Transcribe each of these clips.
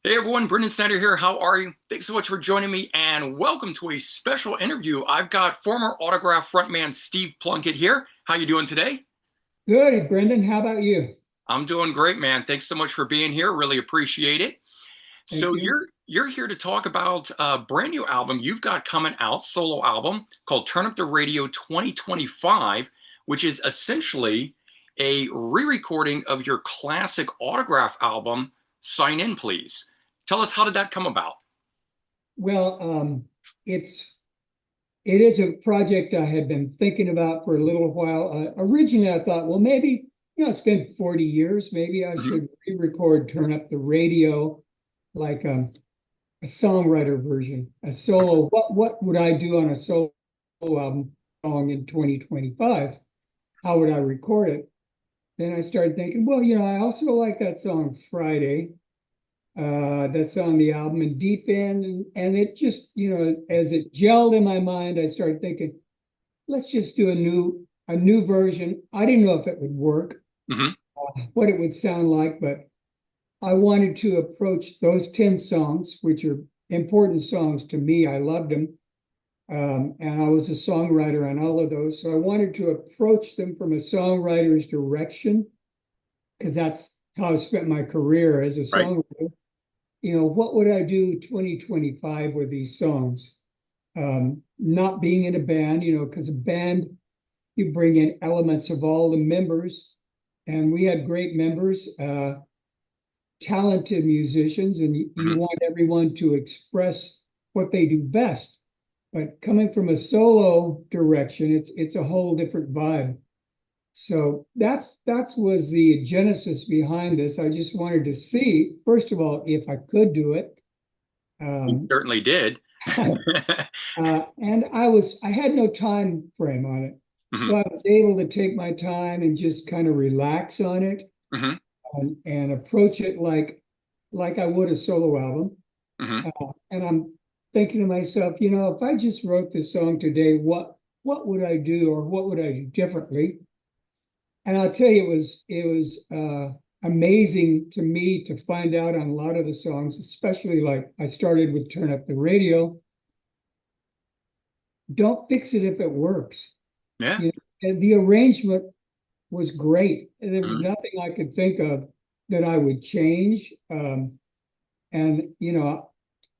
Hey everyone, Brendan Snyder here. How are you? Thanks so much for joining me and welcome to a special interview. I've got former Autograph frontman Steve Plunkett here. How you doing today? Good, Brendan. How about you? I'm doing great, man. Thanks so much for being here. Really appreciate it. Thank So you. you're here to talk about a brand new album you've got coming out, solo album called Turn Up the Radio 2025, which is essentially a re-recording of your classic Autograph album, Sign In Please. Tell us, how did that come about? Well, it's it is a project I had been thinking about for a little while. Originally, I thought, well, maybe it's been 40 years. Maybe I Mhm. should re-record "Turn Up the Radio" like a songwriter version, a solo. What would I do on a solo album song in 2025? How would I record it? Then I started thinking, well, I also like that song Friday. That's on the album and Deep End, and it just, as it gelled in my mind, I started thinking, let's just do a new version. I didn't know if it would work, Mhm. what it would sound like, but I wanted to approach those 10 songs, which are important songs to me. I loved them. And I was a songwriter on all of those. So I wanted to approach them from a songwriter's direction, because that's how I spent my career as a Right. songwriter. What would I do 2025 with these songs? Not being in a band, because a band, you bring in elements of all the members, and we had great members, talented musicians, and you Mhm. want everyone to express what they do best. But coming from a solo direction, it's a whole different vibe. So that was the genesis behind this. I just wanted to see, first of all, if I could do it. You Um, certainly did. and I had no time frame on it. So Mhm. I was able to take my time and just kind of relax on it, Mhm. and approach it like I would a solo album. Mhm. And I'm thinking to myself, if I just wrote this song today, what would I do, or what would I do differently? And I'll tell you, it was amazing to me to find out on a lot of the songs, especially like I started with Turn Up the Radio. Don't fix it if it works. Yeah. And the arrangement was great. There was Mhm. nothing I could think of that I would change. And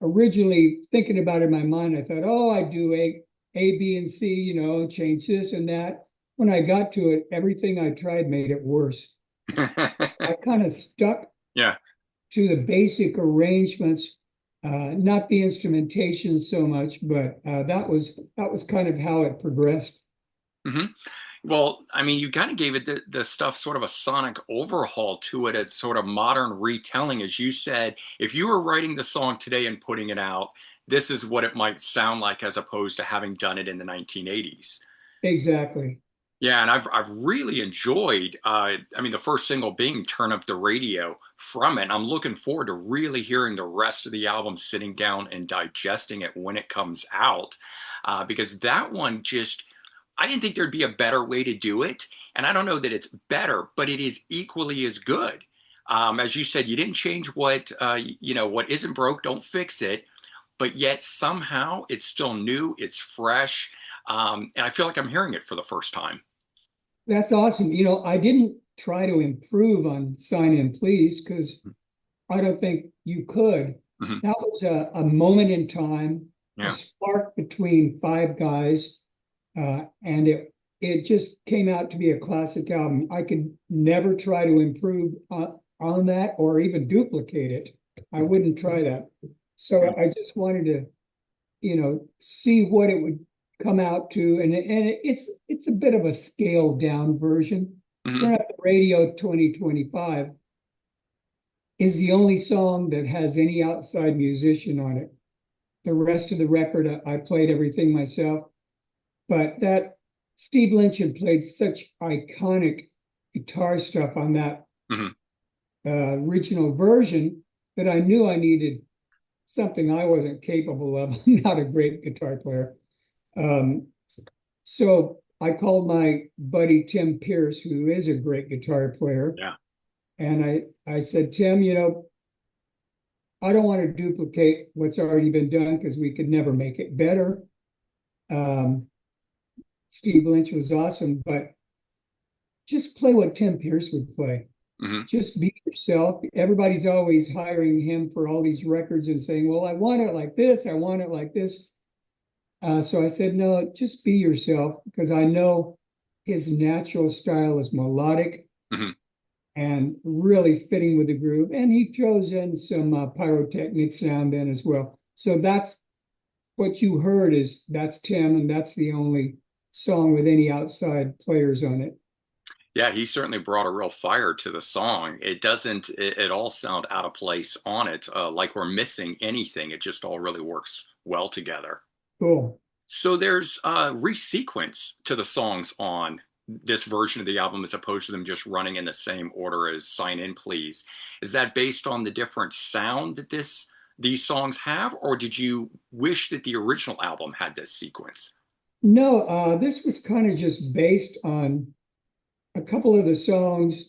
originally thinking about it in my mind, I thought, oh, I do A, B, and C, change this and that. When I got to it, everything I tried made it worse. I kind of stuck Yeah. to the basic arrangements, not the instrumentation so much, but that was kind of how it progressed. Mhm. Well, I mean, you kind of gave it the stuff sort of a sonic overhaul to it, as sort of modern retelling. As you said, if you were writing the song today and putting it out, this is what it might sound like as opposed to having done it in the 1980s. Exactly. Yeah, and I've really enjoyed. I mean, the first single being "Turn Up the Radio" from it. I'm looking forward to really hearing the rest of the album, sitting down and digesting it when it comes out, because that one just, I didn't think there'd be a better way to do it, and I don't know that it's better, but it is equally as good. As you said, you didn't change what isn't broke, don't fix it, but yet somehow it's still new, it's fresh, and I feel like I'm hearing it for the first time. That's awesome. I didn't try to improve on Sign In Please, because I don't think you could. Mhm. That was a moment in time, a Yeah. spark between five guys, and it just came out to be a classic album. I could never try to improve on that or even duplicate it. I wouldn't try that. So I just wanted to, see what it would come out to, and it's a bit of a scaled down version. Mhm. Turn Up the Radio 2025 is the only song that has any outside musician on it. The rest of the record, I played everything myself. But that Steve Lynch had played such iconic guitar stuff on that Mhm. original version that I knew I needed something I wasn't capable of. I'm not a great guitar player. Um, so I called my buddy Tim Pierce, who is a great guitar player, Yeah. and I said, Tim, I don't want to duplicate what's already been done because we could never make it better. Um, Steve Lynch was awesome, but just play what Tim Pierce would play. Hmm. Just be yourself. Everybody's always hiring him for all these records and saying, well, I want it like this. I want it like this. So I said, no, just be yourself because I know his natural style is melodic Hmm. and really fitting with the groove. And he throws in some pyrotechnics now and then as well. So that's what you heard is that's Tim, and that's the only song with any outside players on it. Yeah, he certainly brought a real fire to the song. It doesn't at all sound out of place on it, like we're missing anything. It just all really works well together. Cool. So there's resequence to the songs on this version of the album as opposed to them just running in the same order as Sign In Please. Is that based on the different sound that these songs have, or did you wish that the original album had this sequence? No, this was kind of just based on a couple of the songs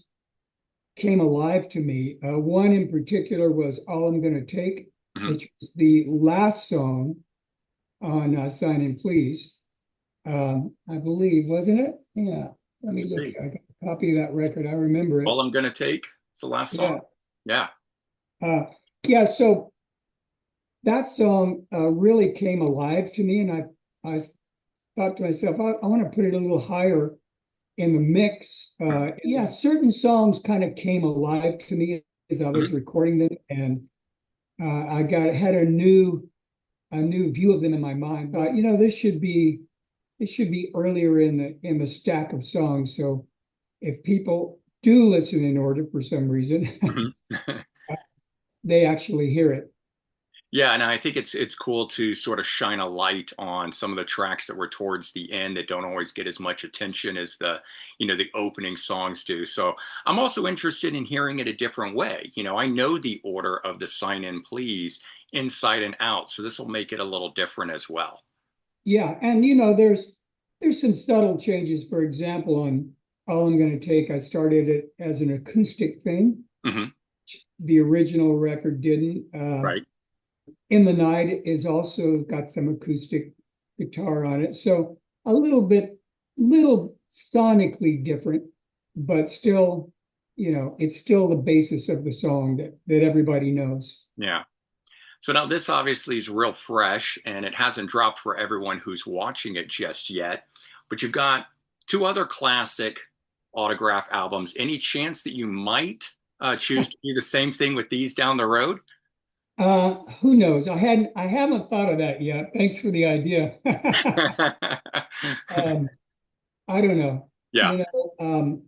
came alive to me. One in particular was All I'm Gonna Take, Hmm. which was the last song on Sign In Please. I believe, wasn't it? Yeah. Let me Let's look see. here. I got a copy of that record. I remember All it. I'm Gonna Take is the last Yeah. song. Yeah. Uh, yeah. So that song really came alive to me. And I thought to myself, I want to put it a little higher in the mix. Yeah, certain songs kind of came alive to me as I was Mhm. recording them. And I got had a new view of them in my mind. But you know, this should be earlier in the stack of songs. So if people do listen in order for some reason, Mhm. they actually hear it. Yeah, and I think it's cool to sort of shine a light on some of the tracks that were towards the end that don't always get as much attention as the opening songs do. So I'm also interested in hearing it a different way. I know the order of the Sign In Please inside and out, so this will make it a little different as well. Yeah, and you know, there's some subtle changes. For example, on All I'm Gonna Take, I started it as an acoustic thing. Hmm. The original record didn't. Right. In the Night is also got some acoustic guitar on it. So a little bit, little sonically different, but still, you know, it's still the basis of the song that everybody knows. Yeah. So now this obviously is real fresh and it hasn't dropped for everyone who's watching it just yet. But you've got two other classic autograph albums. Any chance that you might choose to do the same thing with these down the road? Who knows? I haven't thought of that yet. Thanks for the idea. um, I don't know. Yeah. You know,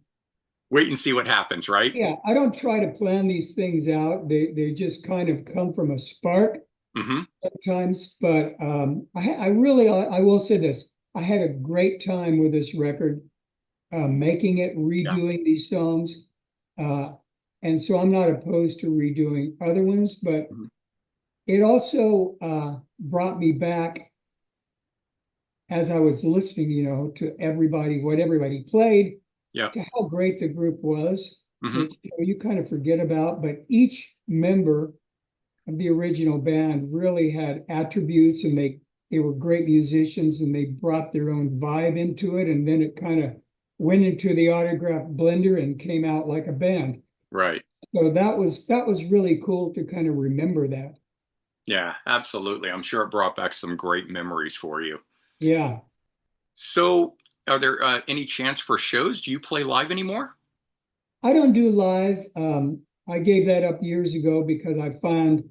Wait and see what happens, right? yeah, I don't try to plan these things out. They just kind of come from a spark Hmm. sometimes. But I really I will say this: I had a great time with this record, making it, Yeah. redoing these songs, uh, and so I'm not opposed to redoing other ones. But Mhm. it also brought me back as I was listening, you know, to everybody, what everybody played, Yeah. to how great the group was, Hmm. that you know, you kind of forget about. But each member of the original band really had attributes, and they were great musicians, and they brought their own vibe into it, and then it kind of went into the autograph blender and came out like a band. Right. So that was really cool to kind of remember that. Yeah, absolutely. I'm sure it brought back some great memories for you. Yeah. So, are there any chance for shows? Do you play live anymore? I don't do live. I gave that up years ago because I found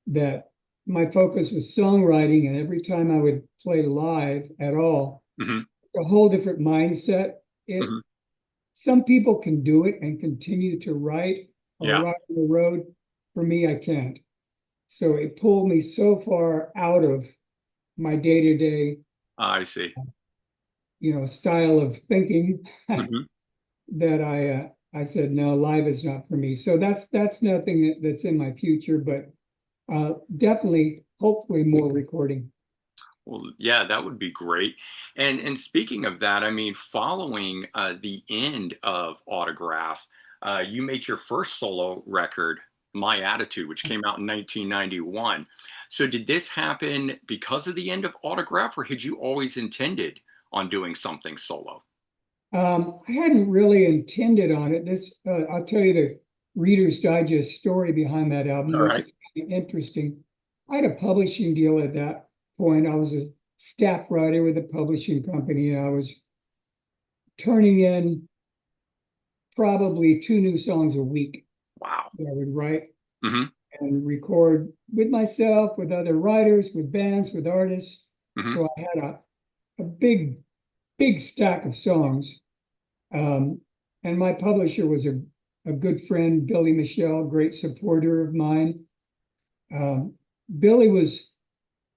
that my focus was songwriting, and every time I would play live at all, Hmm. a whole different mindset. Hmm. It Some people can do it and continue to write or Yeah, write on the road. For me, I can't. So it pulled me so far out of my day-to-day, I see. you know, style of thinking Hmm. that I said no, live is not for me. So that's nothing that's in my future, but definitely, hopefully, more recording. Well, yeah, that would be great. And speaking of that, I mean, following the end of Autograph, you make your first solo record My Attitude, which came out in 1991. So did this happen because of the end of Autograph, or had you always intended on doing something solo? I hadn't really intended on it. I'll tell you the Reader's Digest story behind that album, All which right. is kind of interesting. I had a publishing deal at that point. I was a staff writer with a publishing company, and I was turning in probably two new songs a week Wow. that I would write Hmm. and record with myself, with other writers, with bands, with artists. Hmm. So I had a big stack of songs. And my publisher was a good friend, Billy Michelle, great supporter of mine. Um, Billy was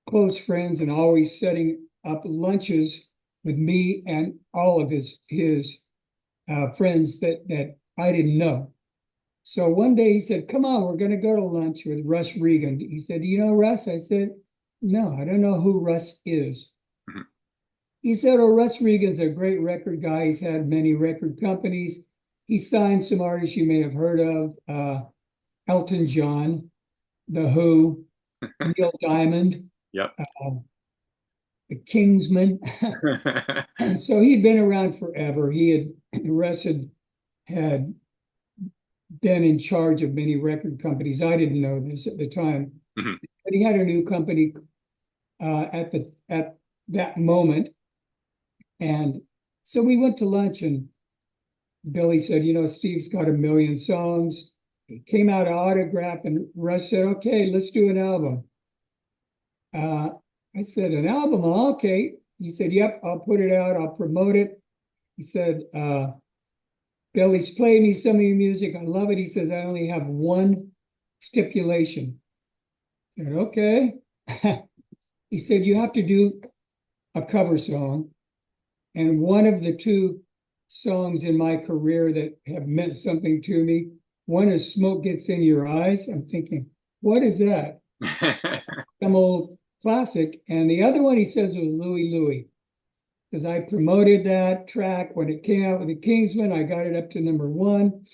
close friends and always setting up lunches with me and all of his friends that I didn't know. So one day he said, "Come on, we're going to go to lunch with Russ Regan." He said, "Do you know Russ?" I said, "No, I don't know who Russ is." Hmm. He said, "Oh, Russ Regan's a great record guy. He's had many record companies. He signed some artists you may have heard of, Elton John, The Who, Neil Diamond, Yep. uh, the Kingsmen." And so he'd been around forever. Russ had been in charge of many record companies. I didn't know this at the time, Hmm. but he had a new company at that moment. And so we went to lunch, and Billy said, "Steve's got a million songs." He came out of Autograph, and Russ said, "Okay, let's do an album." Uh, I said, "An album? Oh, okay." He said, "Yep, I'll put it out. I'll promote it." He said, "Billy's played me some of your music. I love it." He says, "I only have one stipulation." I said, "Okay." He said, "You have to do a cover song. And one of the two songs in my career that have meant something to me, one is Smoke Gets in Your Eyes." I'm thinking, what is that? Some old classic. And the other one he says was Louie Louie, because I promoted that track when it came out with the Kingsmen. I got it up to number one.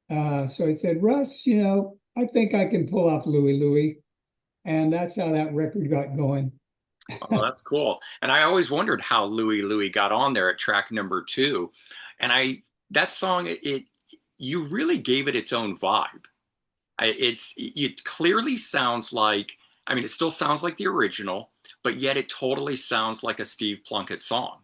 So I said, "Russ, I think I can pull off Louie Louie." And that's how that record got going. Oh, that's cool. And I always wondered how Louie Louie got on there at track number two. And that song, you really gave it its own vibe. It clearly sounds like, I mean, it still sounds like the original, but yet it totally sounds like a Steve Plunkett song.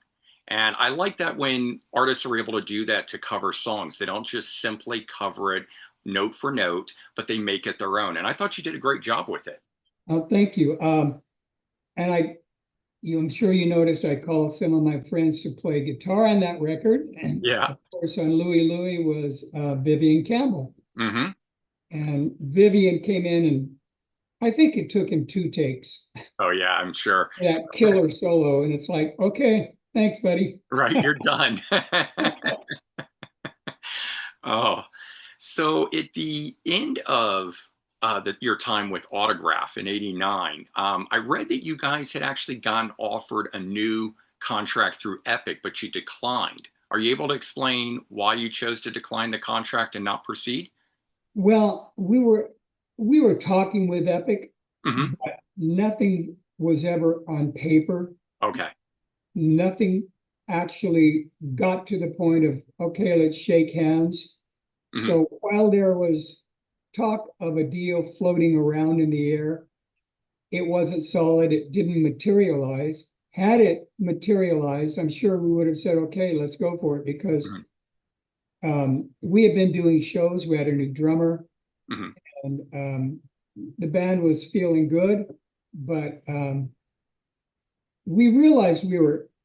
And I like that when artists are able to do that to cover songs. They don't just simply cover it note for note, but they make it their own. And I thought you did a great job with it. Oh, thank you. And I'm sure you noticed I called some of my friends to play guitar on that record. And Yeah. of course, on Louie Louie was Vivian Campbell. Hmm. And Vivian came in, and I think it took him two takes Oh, yeah, I'm sure. for that killer solo. And it's like, okay, thanks, buddy. Right, you're done. Oh, so at the end of your time with Autograph in '89, I read that you guys had actually gotten offered a new contract through Epic, but you declined. Are you able to explain why you chose to decline the contract and not proceed? Well, we were talking with Epic, Hmm. but nothing was ever on paper. Okay. Nothing actually got to the point of, okay, let's shake hands. Hmm. So while there was talk of a deal floating around in the air, it wasn't solid. It didn't materialize. Had it materialized, I'm sure we would have said, okay, let's go for it, because Hmm. we had been doing shows. We had a new drummer, Hmm. and the band was feeling good, but we realized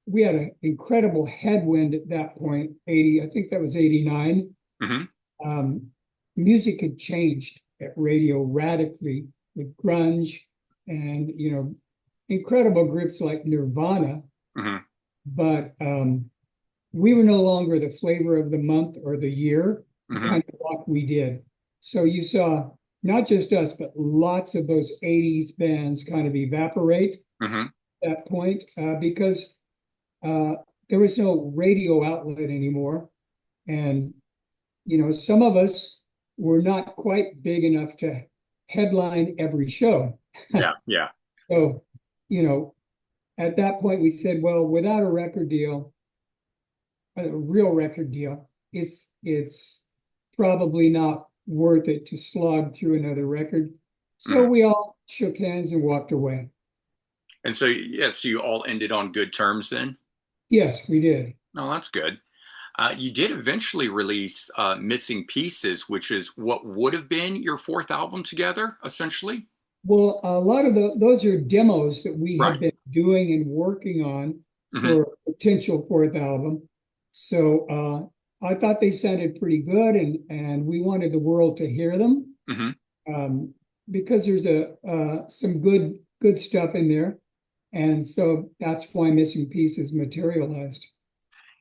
we had an incredible headwind at that point. 80, I think that was 89. Hmm. Um, Music had changed at radio radically with grunge and incredible groups like Nirvana, Hmm. but we were no longer the flavor of the month or the year, the Hmm. kind of rock we did. So you saw not just us, but lots of those 80s bands kind of evaporate Hmm. at that point, because uh, there was no radio outlet anymore. And some of us we're not quite big enough to headline every show. Yeah, yeah. So, you know, at that point we said, well, without a record deal, a real record deal, it's probably not worth it to slog through another record. So Mhm. we all shook hands and walked away. And so, yes, so you all ended on good terms then? Yes, we did. Oh, that's good. You did eventually release Missing Pieces, which is what would have been your fourth album together, essentially. Well, a lot of those are demos that we Right. had been doing and working on Hmm. for a potential fourth album. So I thought they sounded pretty good, and we wanted the world to hear them, Hmm. um, because there's a some good stuff in there, and so that's why Missing Pieces materialized.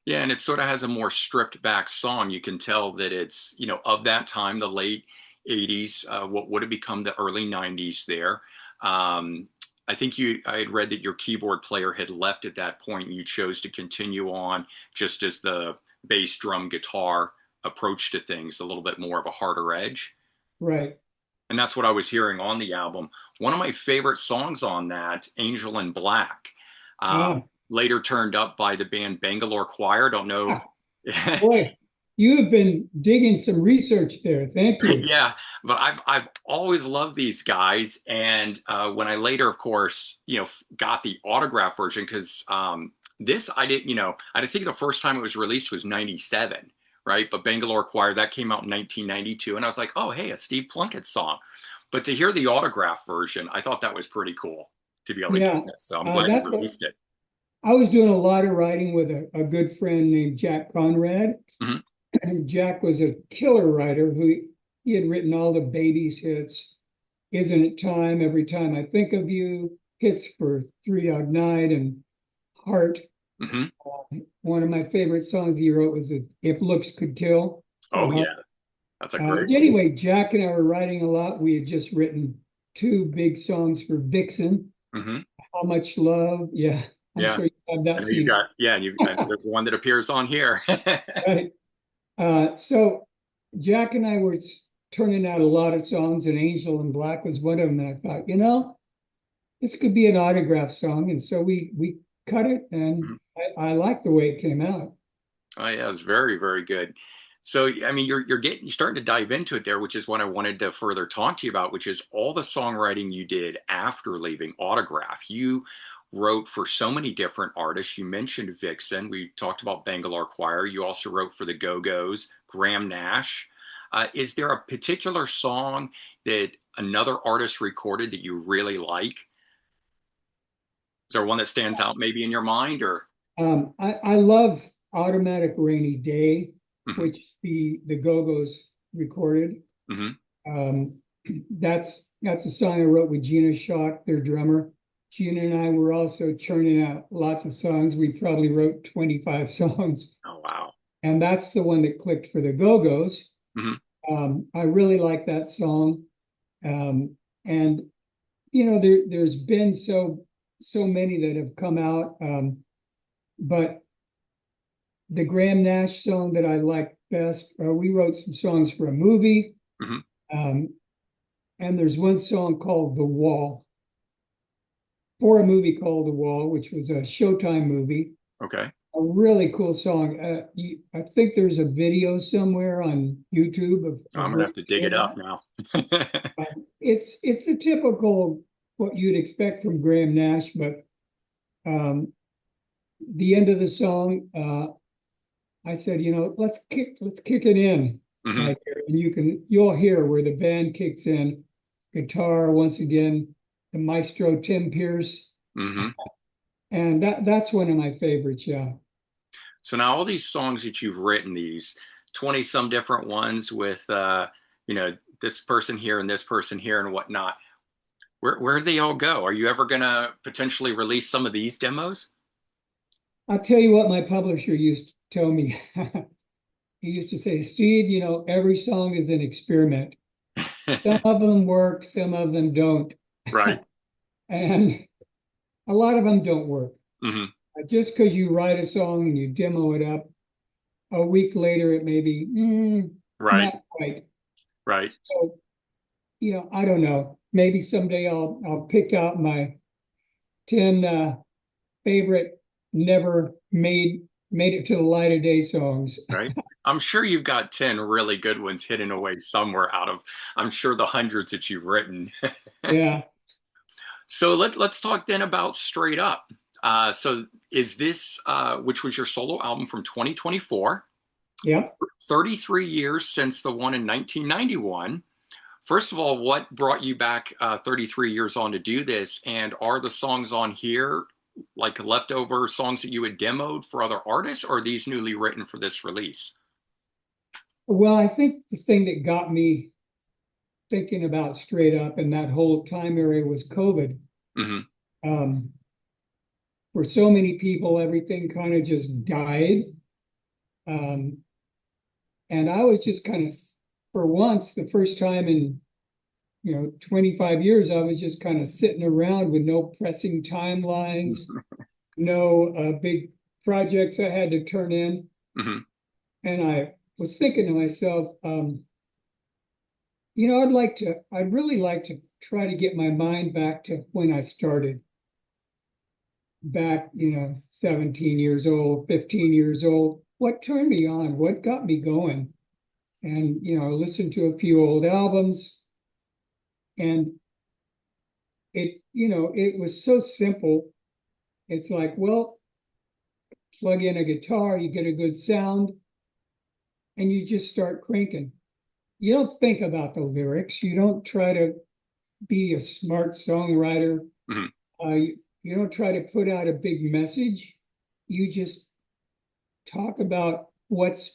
Yeah, and it sort of has a more stripped back song. You can tell that it's, of that time, the late 80s, what would have become the early 90s there. Um, I had read that your keyboard player had left at that point and you chose to continue on just as the bass, drum, guitar approach to things, a little bit more of a harder edge. Right. And that's what I was hearing on the album. One of my favorite songs on that, Angel in Black, Ah, later turned up by the band Bangalore Choir. Don't know. ah, boy, you have been digging some research there. Thank you. Yeah, but I've always loved these guys, and when I later, of course, got the autograph version because this I didn't, I think the first time it was released was '97, right? But Bangalore Choir that came out in 1992, and I was like, oh, hey, a Steve Plunkett song. But to hear the autograph version, I thought that was pretty cool to be able to get Yeah, this. So I'm glad you that's a. released it. I was doing a lot of writing with a good friend named Jack Conrad. Hmm. And Jack was a killer writer who he had written all the Babies hits, Isn't It Time, Every Time I Think of You, hits for Three Dog Night and Heart. Hmm. One of my favorite songs he wrote was If Looks Could Kill for Oh Heart. yeah, that's a great one. Anyway, Jack and I were writing a lot. We had just written two big songs for Vixen, Hmm. How Much Love. Yeah, I'm Yeah, sure you have I that know you've CD. got I know there's one that appears on here. Right. So Jack and I were turning out a lot of songs, and Angel in Black was one of them. And I thought, this could be an autograph song. And so we cut it, and I like the way it came out. Oh yeah, it's very, very good. So I mean, you're starting to dive into it there, which is what I wanted to further talk to you about, which is all the songwriting you did after leaving Autograph. You wrote for so many different artists. You mentioned Vixen. We talked about Bangalore Choir. You also wrote for the Go-Go's, Graham Nash. Is there a particular song that another artist recorded that you really like? Is there one that stands out maybe in your mind or? I love Automatic Rainy Day, Hmm. which the Go-Go's recorded. Hmm. Um, that's a song I wrote with Gina Shock, their drummer. Gina and I were also churning out lots of songs. We probably wrote 25 songs, Oh wow. and that's the one that clicked for the Go-Go's. Hmm. I really like that song. Um, and there's been so many that have come out. But the Graham Nash song that I like best, we wrote some songs for a movie. Hmm. Um, and there's one song called The Wall for a movie called The Wall, which was a Showtime movie. Okay. A really cool song. I think there's a video somewhere on YouTube I'm of gonna where have to dig you it hear up that. now. It's a typical what you'd expect from Graham Nash, but the end of the song, I said, let's kick it in Hmm. right here, and you'll hear where the band kicks in, guitar once again, the maestro Tim Pierce, Hmm. and that's one of my favorites. Yeah. So now all these songs that you've written, these 20 some different ones with this person here and this person here and whatnot, where do they all go? Are you ever gonna potentially release some of these demos? I'll tell you what my publisher used to tell me. He used to say, Steve, every song is an experiment. Some of them work, some of them don't. Right. And a lot of them don't work. Hmm. Just because you write a song and you demo it up, a week later it may be Right. not quite. Right. So, I don't know. Maybe someday I'll pick out my 10 favorite never made it to the light of day songs. Right. I'm sure you've got 10 really good ones hidden away somewhere out of, I'm sure, the hundreds that you've written. Yeah. So let's talk then about Straight Up. So is this, which was your solo album from 2024, Yep. 33 years since the one in 1991. First of all, what brought you back 33 years on to do this? And are the songs on here like leftover songs that you had demoed for other artists, or are these newly written for this release? Well, I think the thing that got me thinking about Straight Up and that whole time area was COVID. Hmm. Um, for so many people, everything kind of just died. Um, and I was just kind of, for once, the first time in 25 years, I was just kind of sitting around with no pressing timelines, no big projects I had to turn in. Hmm. And I was thinking to myself, I'd really like to try to get my mind back to when I started back, 17 years old, 15 years old. What turned me on? What got me going? And, I listened to a few old albums, and it was so simple. It's like, well, plug in a guitar, you get a good sound, and you just start cranking. You don't think about the lyrics. You don't try to be a smart songwriter. Hmm. You don't try to put out a big message. You just talk about what's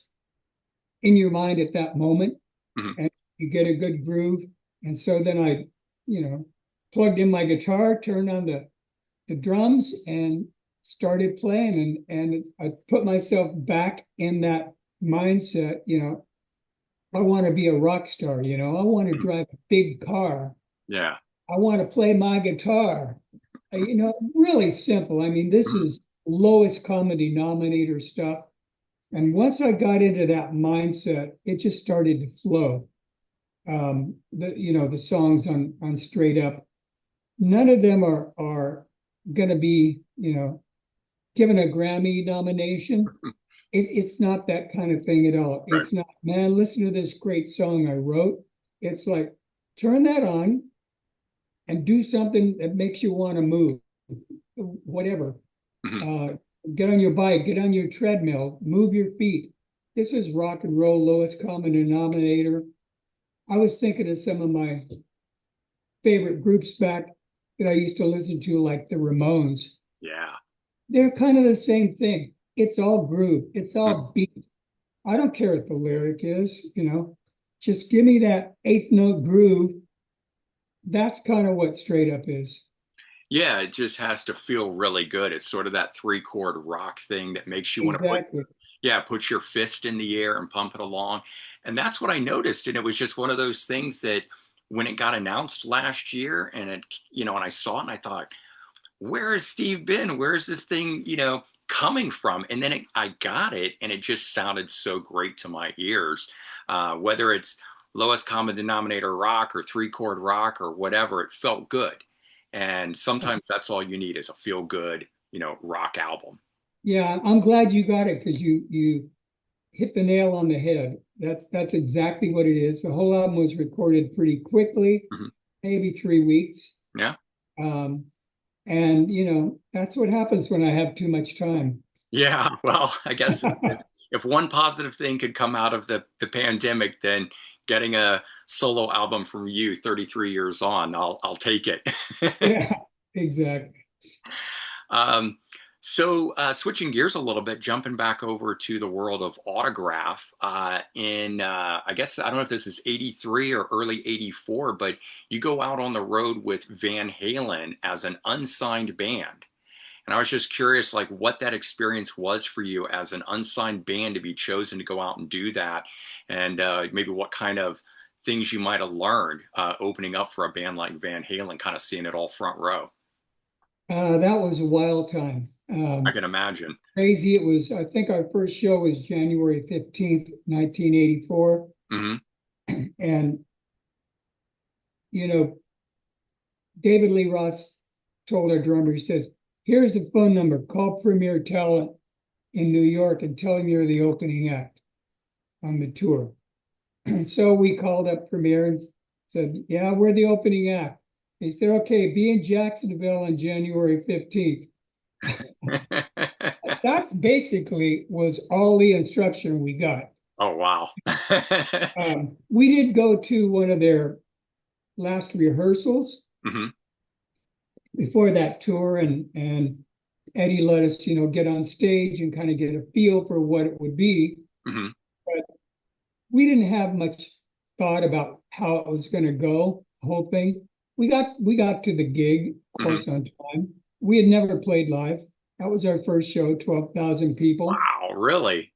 in your mind at that moment, Hmm. and you get a good groove. And so then I, you know, plugged in my guitar, turned on the drums, and started playing. And I put myself back in that mindset. I want to be a rock star. I want to drive a big car. Yeah. I want to play my guitar. Really simple. I mean, this Mhm. is lowest common denominator stuff. And once I got into that mindset, it just started to flow. The songs on Straight Up, none of them are going to be, given a Grammy nomination. It's not that kind of thing at all. Right. It's not, man, listen to this great song I wrote. It's like, turn that on and do something that makes you want to move, whatever. Hmm. Uh, get on your bike, get on your treadmill, move your feet. This is rock and roll, lowest common denominator. I was thinking of some of my favorite groups back that I used to listen to, like the Ramones. Yeah. They're kind of the same thing. It's all groove, it's Mhm. all beat. I don't care what the lyric is, just give me that eighth note groove. That's kind of what Straight Up is. Yeah, it just has to feel really good. It's sort of that three chord rock thing that makes you want to put, Exactly. yeah, put your fist in the air and pump it along. And that's what I noticed. And it was just one of those things that when it got announced last year and and I saw it and I thought, where has Steve been? Where is this thing, coming from? And then I got it and it just sounded so great to my ears. Whether it's lowest common denominator rock or three chord rock or whatever, it felt good. And sometimes that's all you need is a feel good, rock album. Yeah, I'm glad you got it because you hit the nail on the head. That's exactly what it is. The whole album was recorded pretty quickly, Mhm. maybe 3 weeks. Yeah. Um, and that's what happens when I have too much time. Yeah. Well, I guess if one positive thing could come out of the pandemic, then getting a solo album from you 33 years on, I'll take it. Yeah, exactly. Um, switching gears a little bit, jumping back over to the world of autograph, I guess, I don't know if this is 83 or early 84, but you go out on the road with Van Halen as an unsigned band. And I was just curious, like, what that experience was for you as an unsigned band to be chosen to go out and do that, and maybe what kind of things you might have learned opening up for a band like Van Halen, kind of seeing it all front row. That was a wild time. I can imagine. Crazy. It was, I think our first show was January 15th, 1984. Hmm. And, you know, David Lee Roth told our drummer, he says, here's the phone number, call Premier Talent in New York and tell him you're the opening act on the tour. So we called up Premier and said, yeah, we're the opening act. He said, okay, be in Jacksonville on January 15th. That's basically was all the instruction we got. Oh, wow. We did go to one of their last rehearsals Hmm. before that tour, and Eddie let us, get on stage and kind of get a feel for what it would be. Hmm. But we didn't have much thought about how it was going to go, the whole thing. We got to the gig, of Hmm. course, on time. We had never played live. That was our first show, 12,000 people. Wow, really?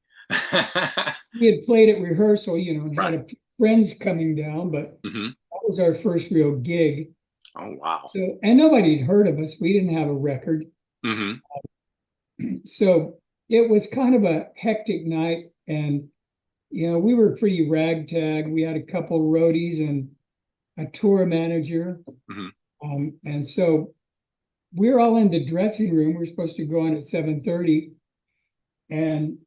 We had played at rehearsal, and had Right. friends coming down, but Hmm. that was our first real gig. Oh, wow. So, and nobody had heard of us. We didn't have a record. Hmm. So it was kind of a hectic night. And, we were pretty ragtag. We had a couple roadies and a tour manager. Hmm. And so we're all in the dressing room. We're supposed to go on at 7:30. And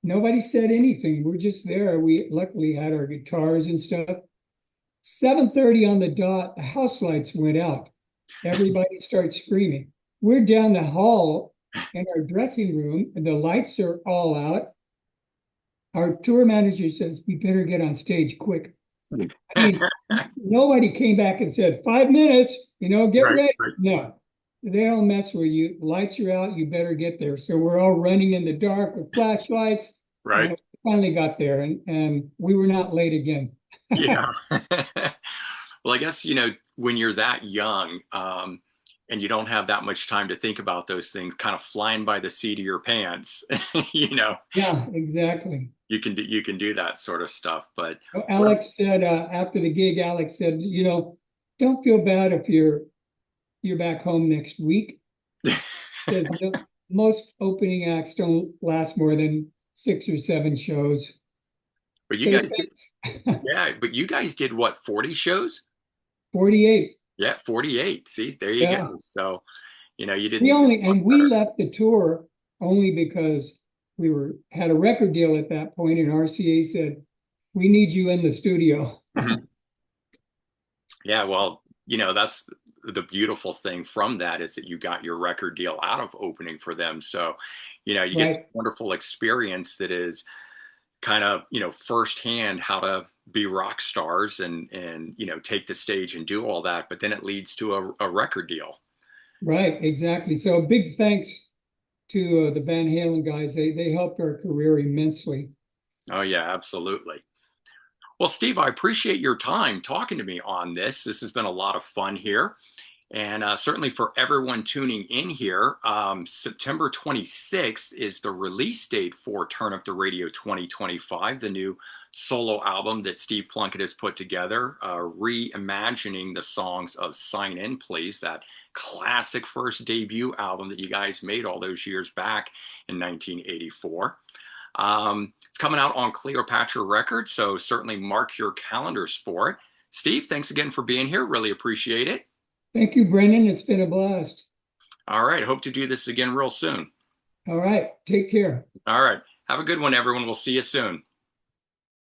nobody said anything. We're just there. We luckily had our guitars and stuff. 7:30 on the dot, the house lights went out. Everybody starts screaming. We're down the hall in our dressing room, and the lights are all out. Our tour manager says, we better get on stage quick. I mean, nobody came back and said, 5 minutes, get Right, ready. right, No, they don't mess with you. Lights are out, you better get there. So we're all running in the dark with flashlights. right. And we finally got there, and we were not late again. Yeah. Well, I guess, when you're that young, and you don't have that much time to think about those things, kind of flying by the seat of your pants, you know, Yeah, exactly. you can do that sort of stuff. But Well, what Alex said after the gig, Alex said, don't feel bad if you're back home next week. Because most opening acts don't last more than 6 or 7 shows. but you So guys did, yeah, but you guys did what, 40 shows? 48. Yeah, 48. See, there you Yeah. go. So, you We did only a lot and we better. left the tour only because we had a record deal at that point, and RCA said, we need you in the studio. Mhm. Yeah, well, that's the beautiful thing from that is that you got your record deal out of opening for them. So, you get this Right, wonderful experience that is kind of, firsthand how to be rock stars and take the stage and do all that. But then it leads to a record deal. right, exactly. So big thanks to the Van Halen guys. They helped our career immensely. Oh, yeah, absolutely. Well, Steve, I appreciate your time talking to me on this. This has been a lot of fun here. And certainly for everyone tuning in here, September 26th is the release date for Turn Up the Radio 2025, the new solo album that Steve Plunkett has put together, reimagining the songs of Sign In, Please, that classic first debut album that you guys made all those years back in 1984. It's coming out on Cleopatra Records, so certainly mark your calendars for it. Steve, thanks again for being here. Really appreciate it. Thank you, Brendan. It's been a blast. All right. Hope to do this again real soon. All right, take care. All right. Have a good one, everyone. We'll see you soon.